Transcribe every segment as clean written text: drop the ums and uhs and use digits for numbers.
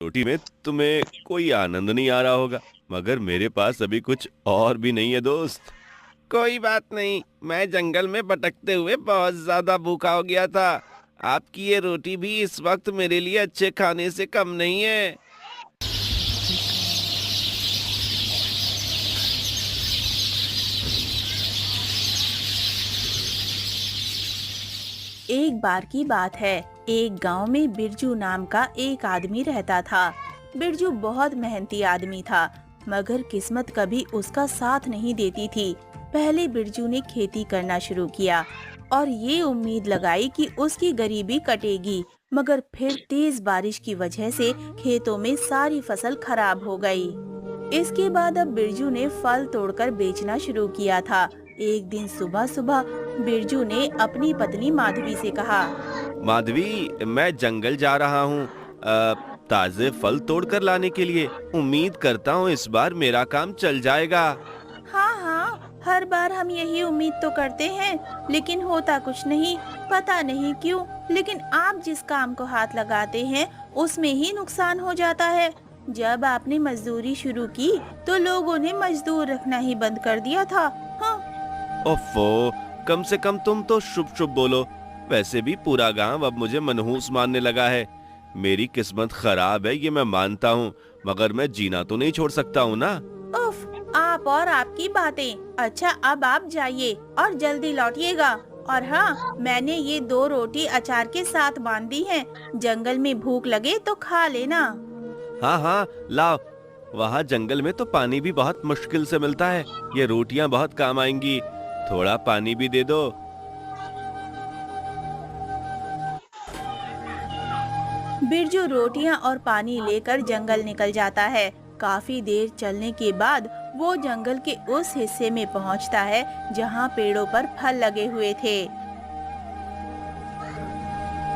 रोटी में तुम्हें कोई आनंद नहीं आ रहा होगा, मगर मेरे पास अभी कुछ और भी नहीं है दोस्त। कोई बात नहीं, मैं जंगल में भटकते हुए बहुत ज्यादा भूखा हो गया था। आपकी ये रोटी भी इस वक्त मेरे लिए अच्छे खाने से कम नहीं है। एक बार की बात है। एक गांव में बिरजू नाम का एक आदमी रहता था। बिरजू बहुत मेहनती आदमी था, मगर किस्मत कभी उसका साथ नहीं देती थी। पहले बिरजू ने खेती करना शुरू किया और ये उम्मीद लगाई कि उसकी गरीबी कटेगी, मगर फिर तेज बारिश की वजह से खेतों में सारी फसल खराब हो गई। इसके बाद अब बिरजू ने फल तोड़कर बेचना शुरू किया था। एक दिन सुबह सुबह बिरजू ने अपनी पत्नी माधवी से कहा। माधवी, मैं जंगल जा रहा हूँ ताजे फल तोड़ कर लाने के लिए। उम्मीद करता हूँ इस बार मेरा काम चल जाएगा। हाँ हाँ, हर बार हम यही उम्मीद तो करते हैं, लेकिन होता कुछ नहीं। पता नहीं क्यों, लेकिन आप जिस काम को हाथ लगाते हैं उसमें ही नुकसान हो जाता है। जब आपने मजदूरी शुरू की तो लोगों ने मजदूर रखना ही बंद कर दिया था। हाँ। ओफो, कम से कम तुम तो शुभ शुभ बोलो। वैसे भी पूरा गांव अब मुझे मनहूस मानने लगा है। मेरी किस्मत खराब है, ये मैं मानता हूँ, मगर मैं जीना तो नहीं छोड़ सकता हूँ ना। उफ, आप और आपकी बातें। अच्छा, अब आप जाइए और जल्दी लौटिएगा। और हाँ, मैंने ये 2 रोटी अचार के साथ बांध दी हैं। जंगल में भूख लगे तो खा लेना। हाँ हाँ, लाओ। वहाँ जंगल में तो पानी भी बहुत मुश्किल से मिलता है। ये रोटियां बहुत काम आएंगी। थोड़ा पानी भी दे दो। बिरजू रोटियां और पानी लेकर जंगल निकल जाता है। काफी देर चलने के बाद वो जंगल के उस हिस्से में पहुंचता है जहां पेड़ों पर फल लगे हुए थे।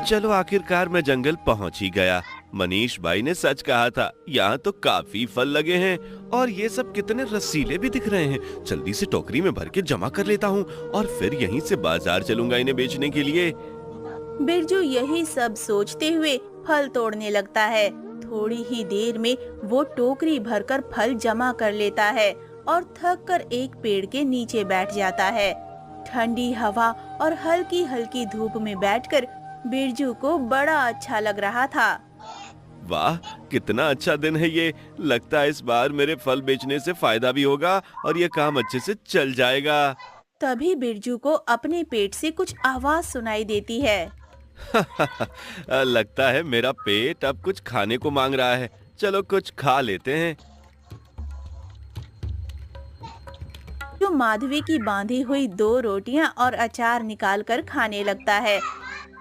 चलो, आखिरकार मैं जंगल पहुंच ही गया। मनीष भाई ने सच कहा था, यहाँ तो काफी फल लगे हैं और ये सब कितने रसीले भी दिख रहे हैं। जल्दी से टोकरी में भर के जमा कर लेता हूँ और फिर यहीं से बाजार चलूंगा इन्हें बेचने के लिए। बिरजू यही सब सोचते हुए फल तोड़ने लगता है। थोड़ी ही देर में वो टोकरी भरकर फल जमा कर लेता है और थक कर एक पेड़ के नीचे बैठ जाता है। ठंडी हवा और हल्की हल्की धूप में बैठकर बिरजू को बड़ा अच्छा लग रहा था। वाह, कितना अच्छा दिन है ये। लगता है इस बार मेरे फल बेचने से फायदा भी होगा और ये काम अच्छे से चल जाएगा। तभी बिरजू को अपने पेट से कुछ आवाज सुनाई देती है। लगता है मेरा पेट अब कुछ खाने को मांग रहा है। चलो कुछ खा लेते हैं। जो माधवी की बांधी हुई 2 रोटियां और अचार निकालकर खाने लगता है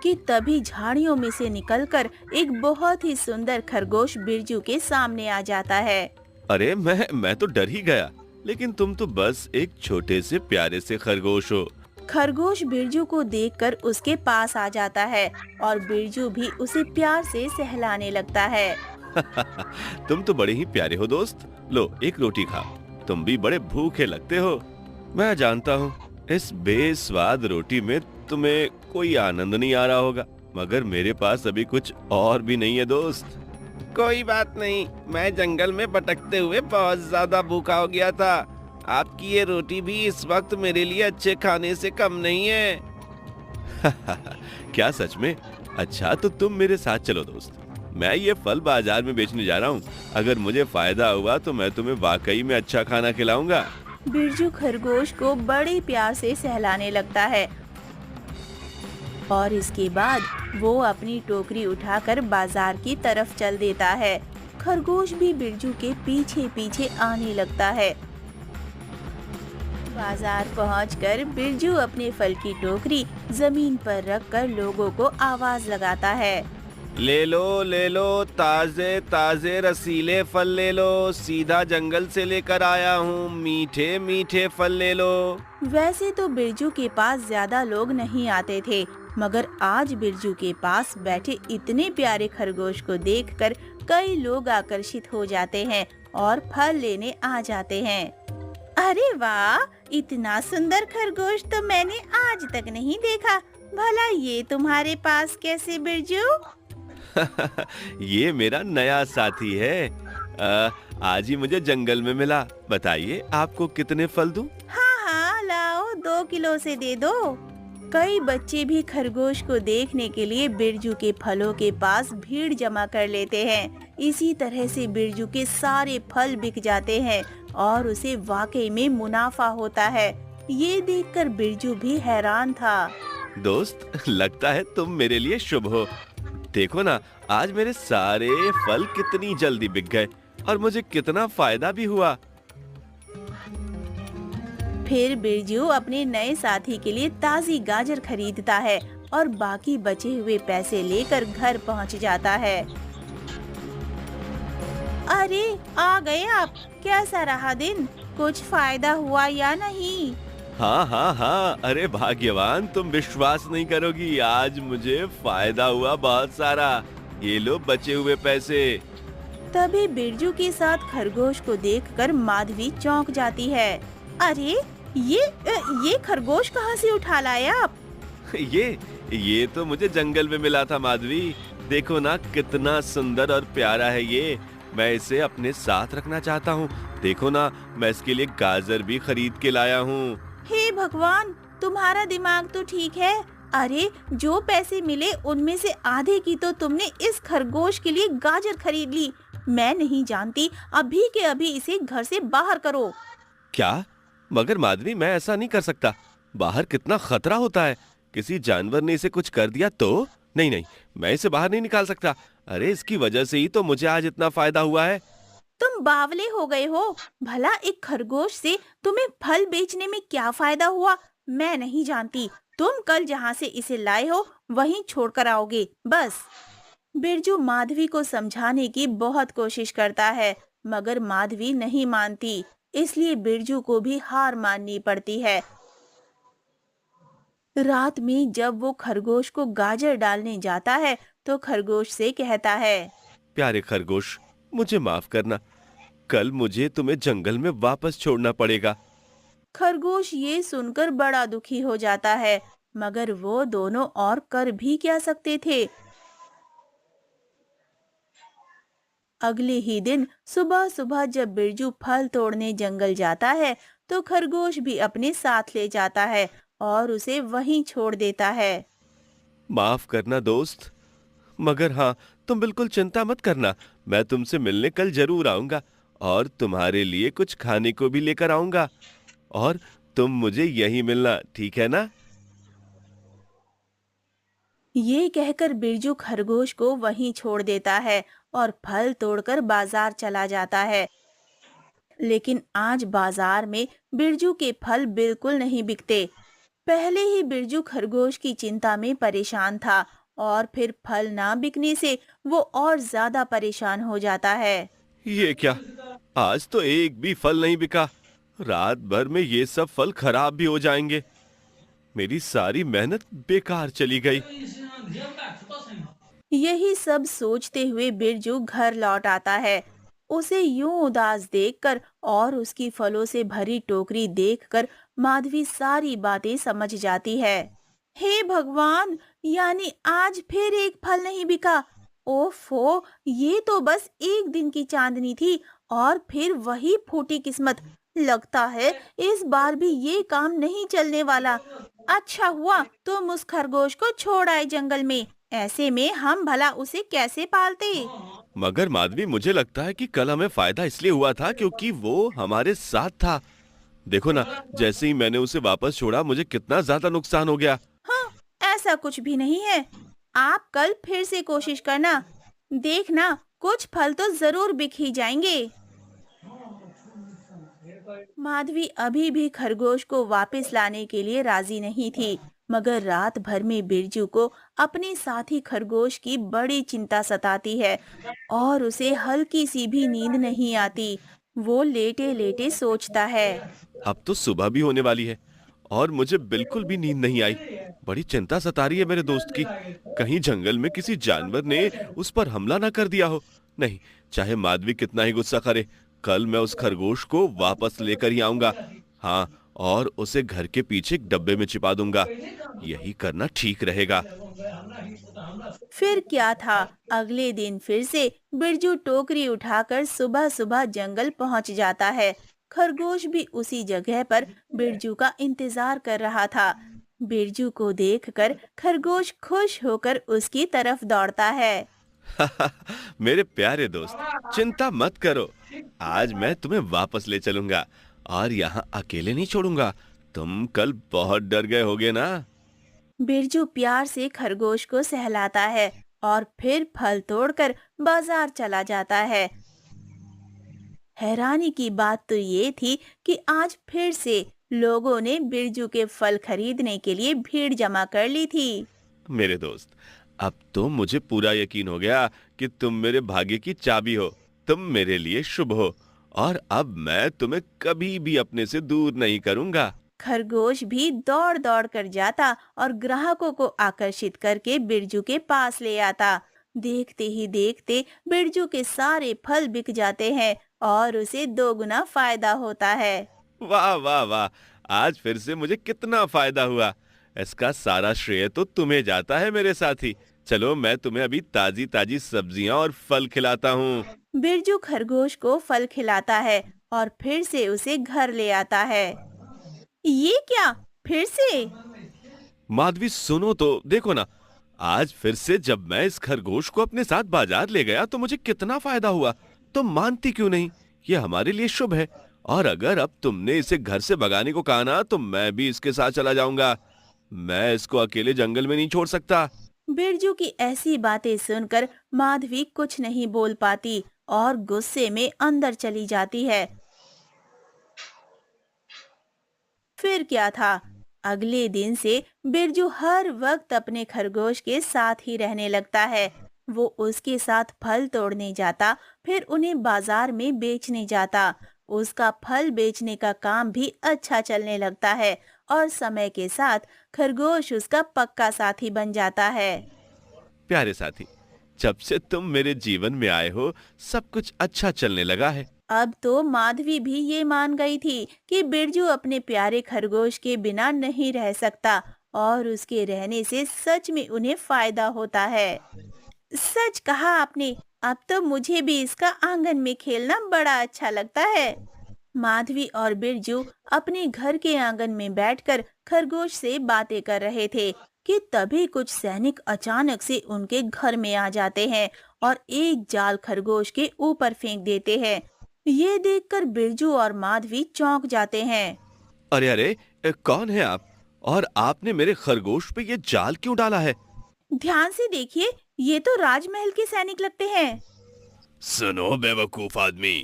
कि तभी झाड़ियों में से निकलकर एक बहुत ही सुंदर खरगोश बिरजू के सामने आ जाता है। अरे, मैं तो डर ही गया, लेकिन तुम तो बस एक छोटे से प्यारे से खरगोश हो। खरगोश बिरजू को देखकर उसके पास आ जाता है और बिरजू भी उसे प्यार से सहलाने लगता है। तुम तो बड़े ही प्यारे हो दोस्त। लो, एक रोटी खाओ। तुम भी बड़े भूखे लगते हो। मैं जानता हूँ इस बेस्वाद रोटी में तुम्हें कोई आनंद नहीं आ रहा होगा, मगर मेरे पास अभी कुछ और भी नहीं है दोस्त। कोई बात नहीं, मैं जंगल में भटकते हुए बहुत ज्यादा भूखा हो गया था। आपकी ये रोटी भी इस वक्त मेरे लिए अच्छे खाने से कम नहीं है। क्या सच में? अच्छा, तो तुम मेरे साथ चलो दोस्त। मैं ये फल बाजार में बेचने जा रहा हूँ। अगर मुझे फायदा हुआ तो मैं तुम्हें वाकई में अच्छा खाना खिलाऊंगा। बिरजू खरगोश को बड़े प्यार से सहलाने लगता है और इसके बाद वो अपनी टोकरी उठाकर बाजार की तरफ चल देता है। खरगोश भी बिरजू के पीछे पीछे आने लगता है। बाजार पहुंचकर बिरजू अपने फल की टोकरी जमीन पर रखकर लोगों को आवाज लगाता है। ले लो, ताजे ताजे रसीले फल ले लो। सीधा जंगल से लेकर आया हूँ, मीठे मीठे फल ले लो। वैसे तो बिरजू के पास ज्यादा लोग नहीं आते थे, मगर आज बिरजू के पास बैठे इतने प्यारे खरगोश को देखकर कई लोग आकर्षित हो जाते हैं और फल लेने आ जाते हैं। अरे वाह, इतना सुंदर खरगोश तो मैंने आज तक नहीं देखा। भला ये तुम्हारे पास कैसे बिरजू? ये मेरा नया साथी है। आज ही मुझे जंगल में मिला। बताइए आपको कितने फल दूं? हाँ हाँ, लाओ 2 किलो से दे दो। कई बच्चे भी खरगोश को देखने के लिए बिरजू के फलों के पास भीड़ जमा कर लेते हैं। इसी तरह से बिरजू के सारे फल बिक जाते हैं और उसे वाकई में मुनाफा होता है। ये देखकर बिरजू भी हैरान था। दोस्त, लगता है तुम मेरे लिए शुभ हो। देखो ना, आज मेरे सारे फल कितनी जल्दी बिक गए और मुझे कितना फायदा भी हुआ। फिर बिरजू अपने नए साथी के लिए ताजी गाजर खरीदता है और बाकी बचे हुए पैसे लेकर घर पहुंच जाता है। अरे, आ गए आप। कैसा रहा दिन? कुछ फायदा हुआ या नहीं? हाँ हाँ हाँ, अरे भाग्यवान, तुम विश्वास नहीं करोगी, आज मुझे फायदा हुआ बहुत सारा। ये लो बचे हुए पैसे। तभी बिरजू के साथ खरगोश को देखकर माधवी चौंक जाती है। अरे, ये खरगोश कहाँ से उठा लाए आप? ये तो मुझे जंगल में मिला था माधवी। देखो ना कितना सुंदर और प्यारा है ये। मैं इसे अपने साथ रखना चाहता हूँ। देखो ना, मैं इसके लिए गाजर भी खरीद के लाया हूँ। हे भगवान, तुम्हारा दिमाग तो ठीक है। अरे, जो पैसे मिले उनमें से आधे की तो तुमने इस खरगोश के लिए गाजर खरीद ली। मैं नहीं जानती, अभी के अभी इसे घर से बाहर करो। क्या? मगर माधवी, मैं ऐसा नहीं कर सकता। बाहर कितना खतरा होता है। किसी जानवर ने इसे कुछ कर दिया तो? नहीं नहीं, मैं इसे बाहर नहीं निकाल सकता। अरे, इसकी वजह से ही तो मुझे आज इतना फायदा हुआ है। तुम बावले हो गए हो। भला एक खरगोश से तुम्हें फल बेचने में क्या फायदा हुआ? मैं नहीं जानती। तुम कल जहाँ से इसे लाए हो वहीं छोड़कर आओगे, बस। बिरजू माधवी को समझाने की बहुत कोशिश करता है, मगर माधवी नहीं मानती। इसलिए बिरजू को भी हार माननी पड़ती है। रात में जब वो खरगोश को गाजर डालने जाता है तो खरगोश से कहता है। प्यारे खरगोश, मुझे माफ करना। कल मुझे तुम्हें जंगल में वापस छोड़ना पड़ेगा। खरगोश ये सुनकर बड़ा दुखी हो जाता है, मगर वो दोनों और कर भी क्या सकते थे। अगले ही दिन सुबह सुबह जब बिरजू फल तोड़ने जंगल जाता है तो खरगोश भी अपने साथ ले जाता है और उसे वहीं छोड़ देता है। माफ करना दोस्त, मगर हाँ, तुम बिल्कुल चिंता मत करना। मैं तुमसे मिलने कल जरूर आऊंगा और तुम्हारे लिए कुछ खाने को भी लेकर आऊंगा। और तुम मुझे यहीं मिलना, ठीक है ना? ये कहकर बिरजू खरगोश को वहीं छोड़ देता है और फल तोड़कर बाजार चला जाता है। लेकिन आज बाजार में बिरजू के फल बिल्कुल नहीं बिकते। पहले ही बिरजू खरगोश की चिंता में परेशान था और फिर फल ना बिकने से वो और ज्यादा परेशान हो जाता है। ये क्या? आज तो एक भी फल नहीं बिका। रात भर में ये सब फल खराब भी हो जाएंगे। मेरी सारी मेहनत बेकार चली गई। यही सब सोचते हुए बिरजू घर लौट आता है। उसे यूं उदास देखकर और उसकी फलों से भरी टोकरी देखकर माधवी सारी बातें समझ जाती है। हे भगवान, यानी आज फिर एक फल नहीं बिका। ओफो, ये तो बस एक दिन की चांदनी थी और फिर वही फूटी किस्मत। लगता है इस बार भी ये काम नहीं चलने वाला। अच्छा हुआ तुम उस खरगोश को छोड़ आए जंगल में। ऐसे में हम भला उसे कैसे पालते? मगर माधवी, मुझे लगता है कि कल हमें फायदा इसलिए हुआ था क्योंकि वो हमारे साथ था। देखो ना, जैसे ही मैंने उसे वापस छोड़ा मुझे कितना ज्यादा नुकसान हो गया। हाँ, ऐसा कुछ भी नहीं है। आप कल फिर से कोशिश करना। देखना, कुछ फल तो जरूर बिक ही जाएंगे। माधवी अभी भी खरगोश को वापस लाने के लिए राजी नहीं थी, मगर रात भर में बिरजू को अपने साथी खरगोश की बड़ी चिंता सताती है और उसे हल्की सी भी नींद नहीं आती। वो लेटे लेटे सोचता है। अब तो सुबह भी होने वाली है और मुझे बिल्कुल भी नींद नहीं आई। बड़ी चिंता सता रही है मेरे दोस्त की। कहीं जंगल में किसी जानवर ने उस पर हमला ना कर दिया हो। नहीं, चाहे माधवी कितना ही गुस्सा करे, कल मैं उस खरगोश को वापस लेकर ही आऊंगा। हाँ, और उसे घर के पीछे एक डब्बे में छिपा दूंगा। यही करना ठीक रहेगा। फिर क्या था, अगले दिन फिर से बिरजू टोकरी उठाकर सुबह सुबह जंगल पहुंच जाता है। खरगोश भी उसी जगह पर बिरजू का इंतजार कर रहा था। बिरजू को देखकर खरगोश खुश होकर उसकी तरफ दौड़ता है। मेरे प्यारे दोस्त, चिंता मत करो। आज मैं तुम्हें वापस ले चलूंगा और यहाँ अकेले नहीं छोड़ूंगा। तुम कल बहुत डर गए होगे ना। बिरजू प्यार से खरगोश को सहलाता है और फिर फल तोड़कर बाजार चला जाता है। हैरानी की बात तो ये थी कि आज फिर से लोगों ने बिरजू के फल खरीदने के लिए भीड़ जमा कर ली थी। मेरे दोस्त, अब तो मुझे पूरा यकीन हो गया कि तुम मेरे भाग्य की चाबी हो। तुम मेरे लिए शुभ हो और अब मैं तुम्हें कभी भी अपने से दूर नहीं करूंगा। खरगोश भी दौड़ दौड़ कर जाता और ग्राहकों को आकर्षित करके बिरजू के पास ले आता। देखते ही देखते बिरजू के सारे फल बिक जाते हैं और उसे दोगुना फायदा होता है। वाह वाह वाह, आज फिर से मुझे कितना फायदा हुआ। इसका सारा श्रेय तो तुम्हें जाता है मेरे साथी। चलो, मैं तुम्हें अभी ताजी ताजी सब्जियां और फल खिलाता हूँ। बिरजू खरगोश को फल खिलाता है और फिर से उसे घर ले आता है। ये क्या, फिर से? माधवी सुनो तो, देखो ना, आज फिर से जब मैं इस खरगोश को अपने साथ बाजार ले गया तो मुझे कितना फायदा हुआ। तुम मानती क्यों नहीं? ये हमारे लिए शुभ है। और अगर अब तुमने इसे घर से भगाने को कहा ना, तो मैं भी इसके साथ चला जाऊंगा। मैं इसको अकेले जंगल में नहीं छोड़ सकता। बिरजू की ऐसी बातें सुनकर माधवी कुछ नहीं बोल पाती और गुस्से में अंदर चली जाती है। फिर क्या था, अगले दिन से बिरजू हर वक्त अपने खरगोश के साथ ही रहने लगता है। वो उसके साथ फल तोड़ने जाता, फिर उन्हें बाजार में बेचने जाता। उसका फल बेचने का काम भी अच्छा चलने लगता है और समय के साथ खरगोश उसका पक्का साथी बन जाता है। प्यारे साथी, जब से तुम मेरे जीवन में आए हो, सब कुछ अच्छा चलने लगा है। अब तो माधवी भी ये मान गई थी कि बिरजू अपने प्यारे खरगोश के बिना नहीं रह सकता और उसके रहने से सच में उन्हें फायदा होता है। सच कहा आपने, अब तो मुझे भी इसका आंगन में खेलना बड़ा अच्छा लगता है। माधवी और बिरजू अपने घर के आंगन में बैठकर खरगोश से बातें कर रहे थे कि तभी कुछ सैनिक अचानक से उनके घर में आ जाते हैं और एक जाल खरगोश के ऊपर फेंक देते हैं। ये देखकर बिरजू और माधवी चौंक जाते हैं। अरे अरे, कौन है आप? और आपने मेरे खरगोश पे ये जाल क्यों डाला है? ध्यान से देखिए, ये तो राजमहल के सैनिक लगते हैं। सुनो बेवकूफ आदमी,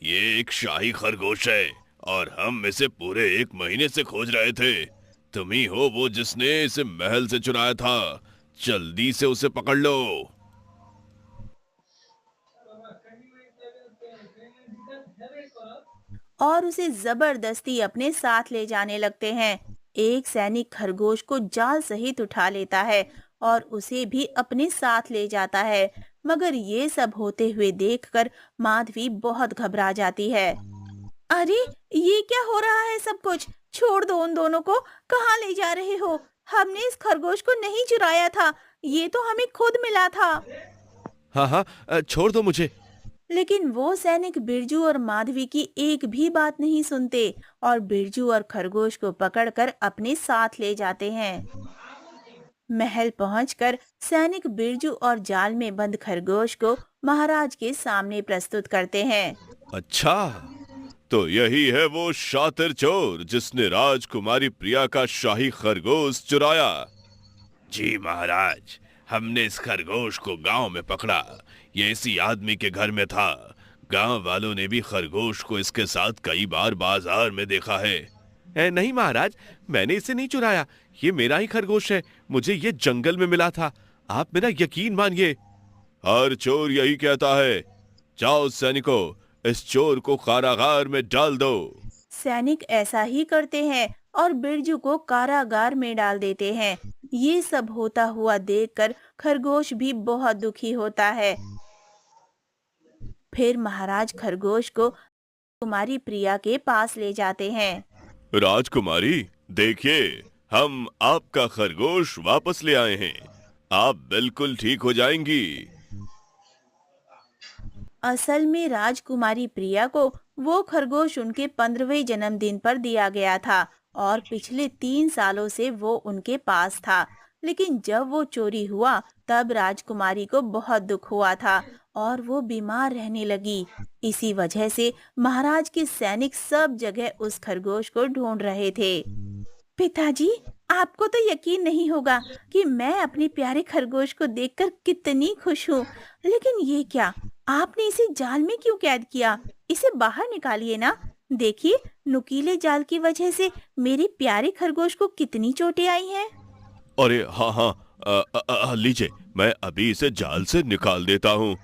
ये एक शाही खरगोश है और हम इसे पूरे 1 महीने से खोज रहे थे। तुम ही हो वो जिसने इसे महल से चुराया था। जल्दी से उसे पकड़ लो। और उसे जबरदस्ती अपने साथ ले जाने लगते हैं। एक सैनिक खरगोश को जाल सहित उठा लेता है और उसे भी अपने साथ ले जाता है। मगर ये सब होते हुए देखकर माधवी बहुत घबरा जाती है। अरे, ये क्या हो रहा है सब कुछ? छोड़ दो उन दोनों को, कहाँ ले जा रहे हो? हमने इस खरगोश को नहीं चुराया था, ये तो हमें खुद मिला था। हाँ हाँ, छोड़ दो मुझे। लेकिन वो सैनिक बिरजू और माधवी की एक भी बात नहीं सुनते और बिरजू और खरगोश को पकड़कर अपने साथ ले जाते हैं। महल पहुंचकर सैनिक बिरजू और जाल में बंद खरगोश को महाराज के सामने प्रस्तुत करते हैं। अच्छा, तो यही है वो शातिर चोर जिसने राजकुमारी प्रिया का शाही खरगोश चुराया। जी महाराज, हमने इस खरगोश को गांव में पकड़ा। ये इसी आदमी के घर में था। गांव वालों ने भी खरगोश को इसके साथ कई बार बाजार में देखा है। नहीं महाराज, मैंने इसे नहीं चुराया। ये मेरा ही खरगोश है। मुझे ये जंगल में मिला था। आप मेरा यकीन मानिए। हर चोर यही कहता है। जाओ सैनिकों, इस चोर को कारागार में डाल दो। सैनिक ऐसा ही करते हैं और बिरजू को कारागार में डाल देते हैं। ये सब होता हुआ देखकर खरगोश भी बहुत दुखी होता है। फिर महाराज खरगोश को कुमारी प्रिया के पास ले जाते हैं। राजकुमारी, देखिए, हम आपका खरगोश वापस ले आए हैं। आप बिल्कुल ठीक हो जाएंगी। असल में राजकुमारी प्रिया को वो खरगोश उनके 15वें जन्मदिन पर दिया गया था और पिछले 3 सालों से वो उनके पास था। लेकिन जब वो चोरी हुआ तब राजकुमारी को बहुत दुख हुआ था और वो बीमार रहने लगी। इसी वजह से महाराज के सैनिक सब जगह उस खरगोश को ढूंढ रहे थे। पिताजी, आपको तो यकीन नहीं होगा कि मैं अपने प्यारे खरगोश को देखकर कितनी खुश हूँ। लेकिन ये क्या, आपने इसे जाल में क्यों कैद किया? इसे बाहर निकालिए ना। देखिए, नुकीले जाल की वजह से मेरे प्यारे खरगोश को कितनी चोटें आई हैं। अरे हाँ हाँ, लीजिए, मैं अभी इसे जाल से निकाल देता हूँ।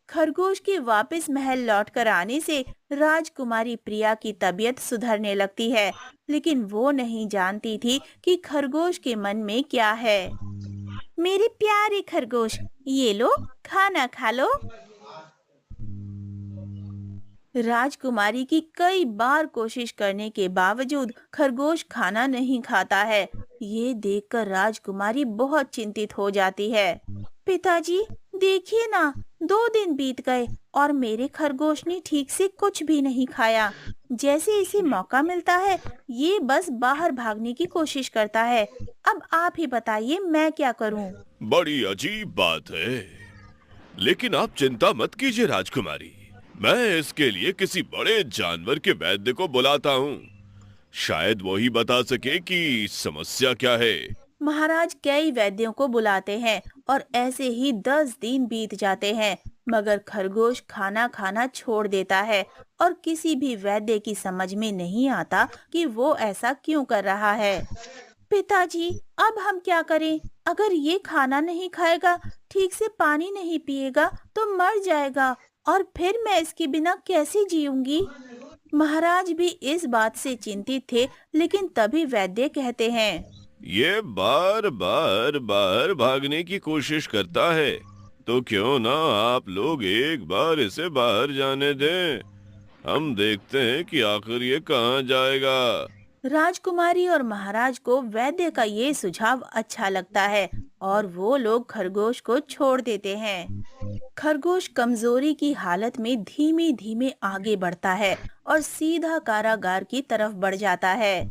खरगोश के वापस महल लौटकर आने से राजकुमारी प्रिया की तबीयत सुधरने लगती है, लेकिन वो नहीं जानती थी कि खरगोश के मन में क्या है। मेरे प्यारे खरगोश, ये लो, खाना खा लो। राजकुमारी की कई बार कोशिश करने के बावजूद खरगोश खाना नहीं खाता है। ये देखकर राजकुमारी बहुत चिंतित हो जाती है। पिताजी, देखिए ना, 2 दिन बीत गए और मेरे खरगोश ने ठीक से कुछ भी नहीं खाया। जैसे इसे मौका मिलता है, ये बस बाहर भागने की कोशिश करता है। अब आप ही बताइए, मैं क्या करूं? बड़ी अजीब बात है, लेकिन आप चिंता मत कीजिए राजकुमारी। मैं इसके लिए किसी बड़े जानवर के वैद्य को बुलाता हूँ। शायद वो ही बता सके कि समस्या क्या है। महाराज कई वैद्यों को बुलाते हैं और ऐसे ही 10 दिन बीत जाते हैं, मगर खरगोश खाना खाना छोड़ देता है और किसी भी वैद्य की समझ में नहीं आता कि वो ऐसा क्यों कर रहा है। पिताजी, अब हम क्या करें? अगर ये खाना नहीं खाएगा, ठीक से पानी नहीं पिएगा तो मर जाएगा और फिर मैं इसके बिना कैसे जीऊंगी? महाराज भी इस बात से चिंतित थे, लेकिन तभी वैद्य कहते हैं। ये बार बार बाहर भागने की कोशिश करता है, तो क्यों ना आप लोग एक बार इसे बाहर जाने दें। हम देखते हैं कि आखिर ये कहाँ जाएगा। राजकुमारी और महाराज को वैद्य का ये सुझाव अच्छा लगता है और वो लोग खरगोश को छोड़ देते हैं। खरगोश कमजोरी की हालत में धीमे धीमे आगे बढ़ता है और सीधा कारागार की तरफ बढ़ जाता है।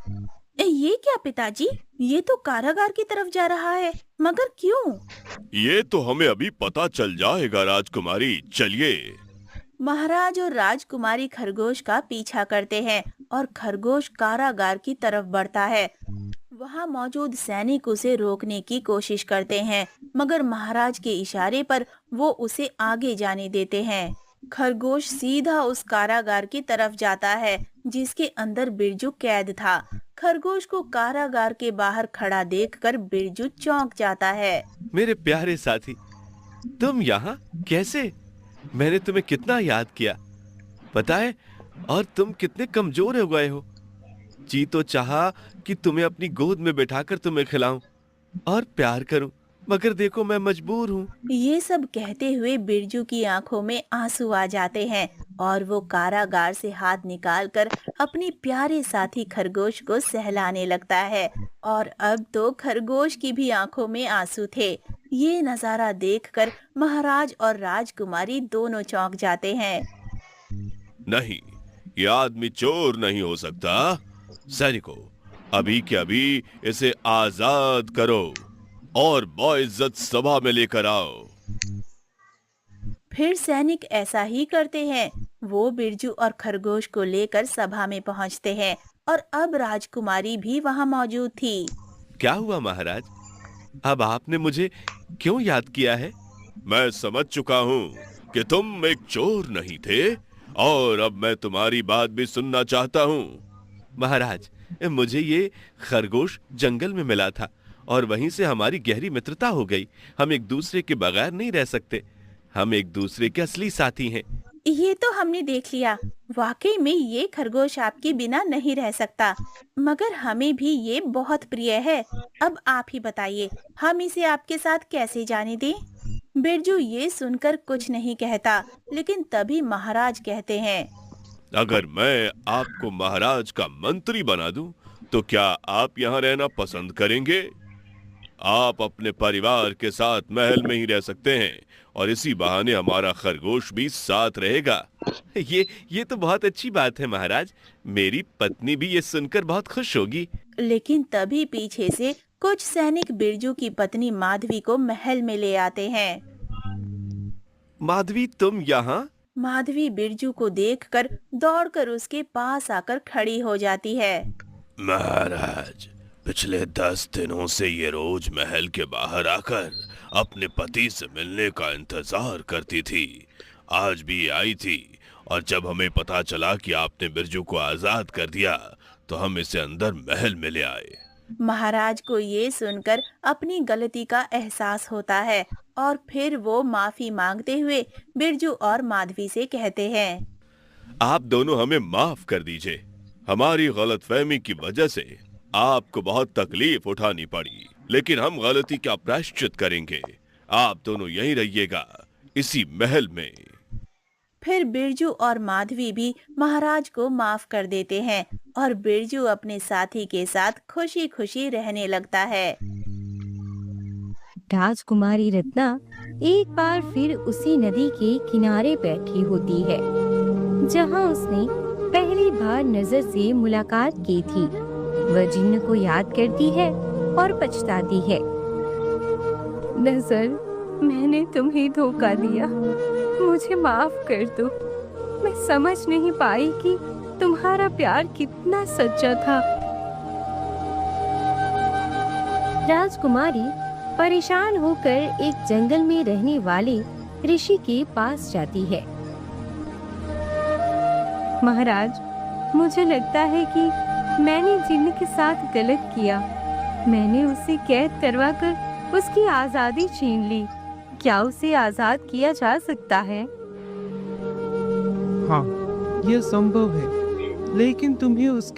ये क्या पिताजी? ये तो कारागार की तरफ जा रहा है, मगर क्यों? ये तो हमें अभी पता चल जाएगा राजकुमारी, चलिए। महाराज और राजकुमारी खरगोश का पीछा करते हैं और खरगोश कारागार की तरफ बढ़ता है। वहां मौजूद सैनिक उसे रोकने की कोशिश करते हैं, मगर महाराज के इशारे पर वो उसे आगे जाने देते हैं। खरगोश सीधा उस कारागार की तरफ जाता है जिसके अंदर बिरजू कैद था। खरगोश को कारागार के बाहर खड़ा देखकर बिरजू चौंक जाता है। मेरे प्यारे साथी, तुम यहाँ कैसे? मैंने तुम्हें कितना याद किया, पता है? और तुम कितने कमजोर हो गए हो। जी तो चाहा कि तुम्हें अपनी गोद में बैठाकर तुम्हें खिलाऊं और प्यार करूं, मगर देखो मैं मजबूर हूँ। ये सब कहते हुए बिरजू की आंखों में आंसू आ जाते हैं और वो कारागार से हाथ निकालकर अपने प्यारे साथी खरगोश को सहलाने लगता है। और अब तो खरगोश की भी आंखों में आंसू थे। ये नजारा देखकर महाराज और राजकुमारी दोनों चौंक जाते हैं। नहीं, ये आदमी चोर नहीं हो सकता। सैनिकों, अभी के अभी इसे आजाद करो और बाइज्जत सभा में लेकर आओ। फिर सैनिक ऐसा ही करते हैं। वो बिरजू और खरगोश को लेकर सभा में पहुंचते हैं और अब राजकुमारी भी वहां मौजूद थी। क्या हुआ महाराज? अब आपने मुझे क्यों याद किया है? मैं समझ चुका हूँ कि तुम एक चोर नहीं थे और अब मैं तुम्हारी बात भी सुनना चाहता हूँ। महाराज, मुझे ये खरगोश जंगल में मिला था और वहीं से हमारी गहरी मित्रता हो गई। हम एक दूसरे के बगैर नहीं रह सकते। हम एक दूसरे के असली साथी हैं। ये तो हमने देख लिया। वाकई में ये खरगोश आपके बिना नहीं रह सकता, मगर हमें भी ये बहुत प्रिय है। अब आप ही बताइए, हम इसे आपके साथ कैसे जाने दें? बिरजू ये सुनकर कुछ नहीं कहता, लेकिन तभी महाराज कहते हैं। अगर मैं आपको महाराज का मंत्री बना दूं, तो क्या आप यहाँ रहना पसंद करेंगे? आप अपने परिवार के साथ महल में ही रह सकते हैं और इसी बहाने हमारा खरगोश भी साथ रहेगा। ये तो बहुत अच्छी बात है महाराज। मेरी पत्नी भी ये सुनकर बहुत खुश होगी। लेकिन तभी पीछे से कुछ सैनिक बिरजू की पत्नी माधवी को महल में ले आते हैं। माधवी, तुम यहाँ? माधवी बिरजू को देखकर दौड़कर उसके पास आकर खड़ी हो जाती है। महाराज, पिछले 10 दिनों से ये रोज महल के बाहर आकर अपने पति से मिलने का इंतजार करती थी। आज भी आई थी और जब हमें पता चला कि आपने बिरजू को आजाद कर दिया तो हम इसे अंदर महल में ले आए। महाराज को ये सुनकर अपनी गलती का एहसास होता है और फिर वो माफी मांगते हुए बिरजू और माधवी से कहते हैं, आप दोनों हमें माफ कर दीजिए। हमारी गलतफहमी की वजह से आपको बहुत तकलीफ उठानी पड़ी, लेकिन हम गलती का प्रायश्चित करेंगे। आप दोनों यहीं रहिएगा, इसी महल में। फिर बिरजू और माधवी भी महाराज को माफ कर देते हैं और बिरजू अपने साथी के साथ खुशी खुशी रहने लगता है। राजकुमारी रत्ना एक बार फिर उसी नदी के किनारे बैठी होती है जहां उसने पहली बार नजर से मुलाकात की थी। वह जिन्न को याद करती है और पछताती है। नजर, मैंने तुम्हें धोखा दिया, मुझे माफ कर दो। मैं समझ नहीं पाई कि तुम्हारा प्यार कितना सच्चा था। राजकुमारी परेशान होकर एक जंगल में रहने वाले ऋषि के पास जाती है। महाराज, मुझे लगता है कि मैंने जिन्न के साथ गलत किया। मैंने उसे कैद करवाकर उसकी आजादी छीन ली। क्या उसे आजाद किया जा सकता है? हाँ, यह संभव है, लेकिन तुम्हें उसके